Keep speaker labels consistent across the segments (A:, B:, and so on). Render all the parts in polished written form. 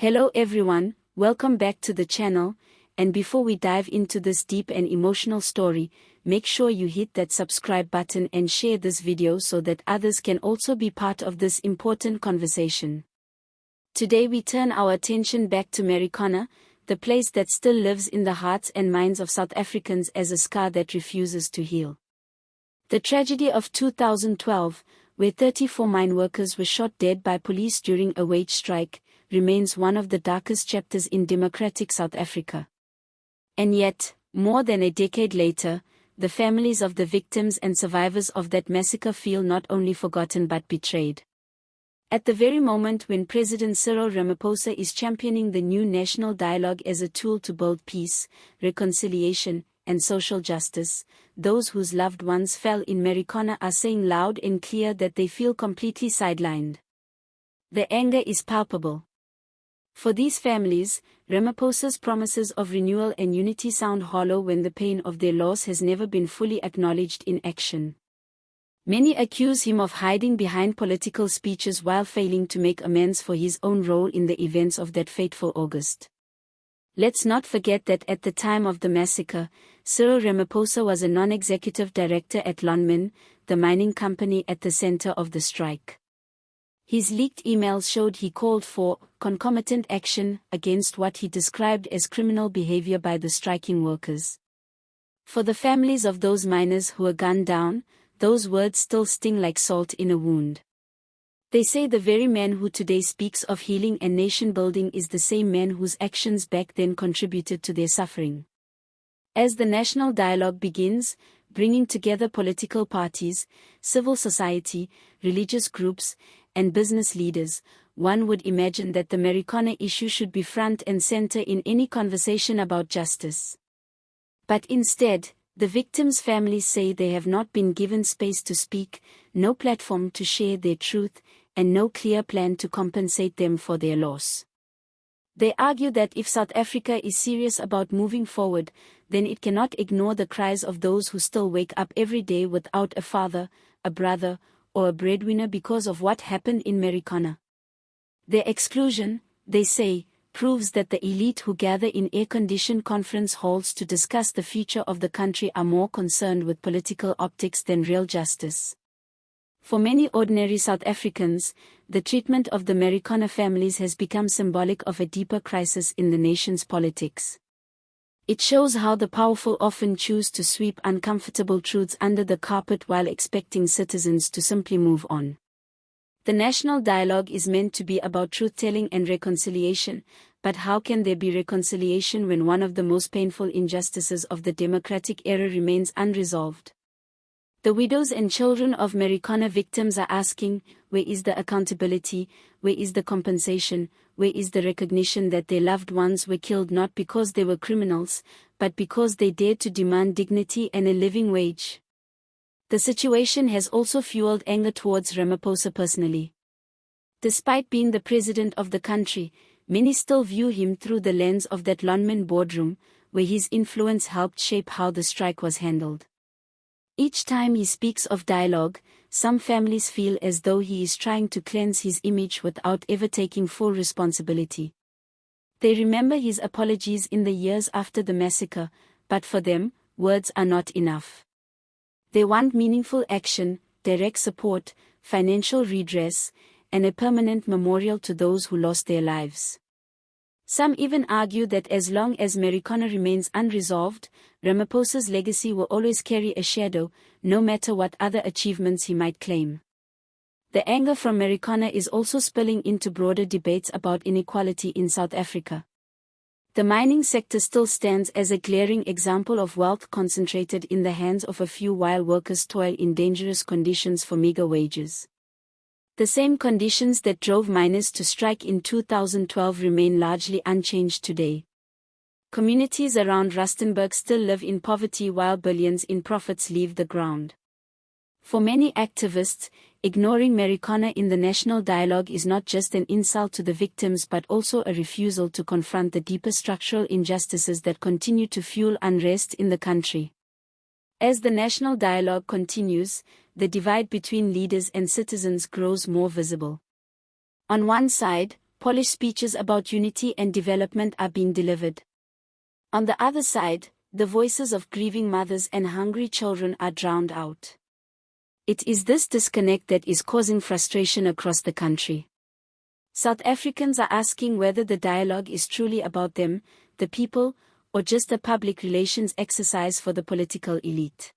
A: Hello everyone, welcome back to the channel, and before we dive into this deep and emotional story, make sure you hit that subscribe button and share this video so that others can also be part of this important conversation. Today we turn our attention back to Marikana, the place that still lives in the hearts and minds of South Africans as a scar that refuses to heal. The tragedy of 2012, where 34 mine workers were shot dead by police during a wage strike, remains one of the darkest chapters in democratic South Africa. And yet, more than a decade later, the families of the victims and survivors of that massacre feel not only forgotten but betrayed. At the very moment when President Cyril Ramaphosa is championing the new national dialogue as a tool to build peace, reconciliation, and social justice, those whose loved ones fell in Marikana are saying loud and clear that they feel completely sidelined. The anger is palpable. For these families, Ramaphosa's promises of renewal and unity sound hollow when the pain of their loss has never been fully acknowledged in action. Many accuse him of hiding behind political speeches while failing to make amends for his own role in the events of that fateful August. Let's not forget that at the time of the massacre, Cyril Ramaphosa was a non-executive director at Lonmin, the mining company at the center of the strike. His leaked emails showed he called for concomitant action against what he described as criminal behavior by the striking workers. For the families of those miners who were gunned down, those words still sting like salt in a wound. They say the very man who today speaks of healing and nation-building is the same man whose actions back then contributed to their suffering. As the national dialogue begins, bringing together political parties, civil society, religious groups, and business leaders, one would imagine that the Marikana issue should be front and center in any conversation about justice. But instead, the victims' families say they have not been given space to speak, no platform to share their truth, and no clear plan to compensate them for their loss. They argue that if South Africa is serious about moving forward, then it cannot ignore the cries of those who still wake up every day without a father, a brother, or a breadwinner because of what happened in Marikana. Their exclusion, they say, proves that the elite who gather in air-conditioned conference halls to discuss the future of the country are more concerned with political optics than real justice. For many ordinary South Africans, the treatment of the Marikana families has become symbolic of a deeper crisis in the nation's politics. It shows how the powerful often choose to sweep uncomfortable truths under the carpet while expecting citizens to simply move on. The national dialogue is meant to be about truth-telling and reconciliation, but how can there be reconciliation when one of the most painful injustices of the democratic era remains unresolved? The widows and children of Marikana victims are asking, where is the accountability, where is the compensation, where is the recognition that their loved ones were killed not because they were criminals, but because they dared to demand dignity and a living wage? The situation has also fueled anger towards Ramaphosa personally. Despite being the president of the country, many still view him through the lens of that Lonmin boardroom, where his influence helped shape how the strike was handled. Each time he speaks of dialogue, some families feel as though he is trying to cleanse his image without ever taking full responsibility. They remember his apologies in the years after the massacre, but for them, words are not enough. They want meaningful action, direct support, financial redress, and a permanent memorial to those who lost their lives. Some even argue that as long as Marikana remains unresolved, Ramaphosa's legacy will always carry a shadow, no matter what other achievements he might claim. The anger from Marikana is also spilling into broader debates about inequality in South Africa. The mining sector still stands as a glaring example of wealth concentrated in the hands of a few while workers toil in dangerous conditions for meager wages. The same conditions that drove miners to strike in 2012 remain largely unchanged today. Communities around Rustenburg still live in poverty while billions in profits leave the ground. For many activists, ignoring Marikana in the national dialogue is not just an insult to the victims but also a refusal to confront the deeper structural injustices that continue to fuel unrest in the country. As the national dialogue continues, the divide between leaders and citizens grows more visible. On one side, polished speeches about unity and development are being delivered. On the other side, the voices of grieving mothers and hungry children are drowned out. It is this disconnect that is causing frustration across the country. South Africans are asking whether the dialogue is truly about them, the people, or just a public relations exercise for the political elite.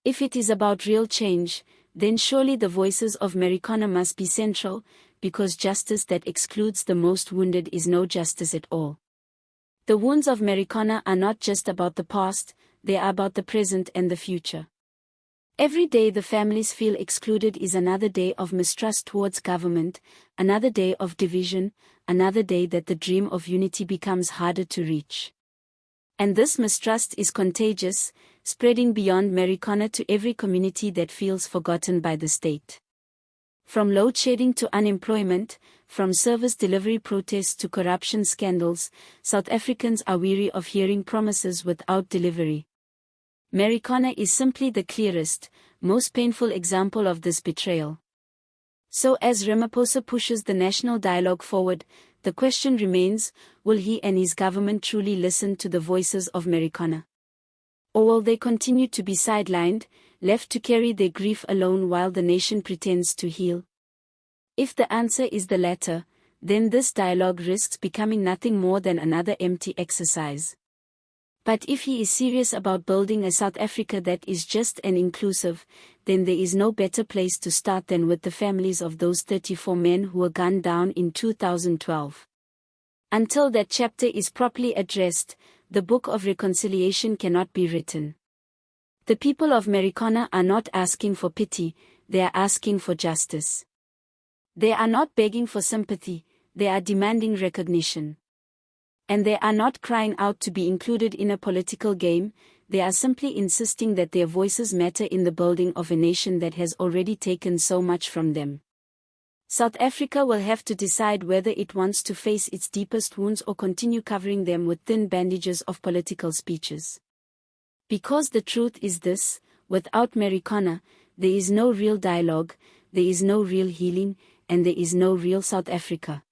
A: If it is about real change, then surely the voices of Marikana must be central, because justice that excludes the most wounded is no justice at all. The wounds of Marikana are not just about the past, they are about the present and the future. Every day the families feel excluded is another day of mistrust towards government, another day of division, another day that the dream of unity becomes harder to reach. And this mistrust is contagious, spreading beyond Marikana to every community that feels forgotten by the state. From load shedding to unemployment, from service delivery protests to corruption scandals, South Africans are weary of hearing promises without delivery. Marikana is simply the clearest, most painful example of this betrayal. So as Ramaphosa pushes the national dialogue forward, the question remains, will he and his government truly listen to the voices of Marikana? Or will they continue to be sidelined, left to carry their grief alone while the nation pretends to heal? If the answer is the latter, then this dialogue risks becoming nothing more than another empty exercise. But if he is serious about building a South Africa that is just and inclusive, then there is no better place to start than with the families of those 34 men who were gunned down in 2012. Until that chapter is properly addressed, the book of reconciliation cannot be written. The people of Marikana are not asking for pity, they are asking for justice. They are not begging for sympathy, they are demanding recognition. And they are not crying out to be included in a political game, they are simply insisting that their voices matter in the building of a nation that has already taken so much from them. South Africa will have to decide whether it wants to face its deepest wounds or continue covering them with thin bandages of political speeches. Because the truth is this, without Marikana, there is no real dialogue, there is no real healing, and there is no real South Africa.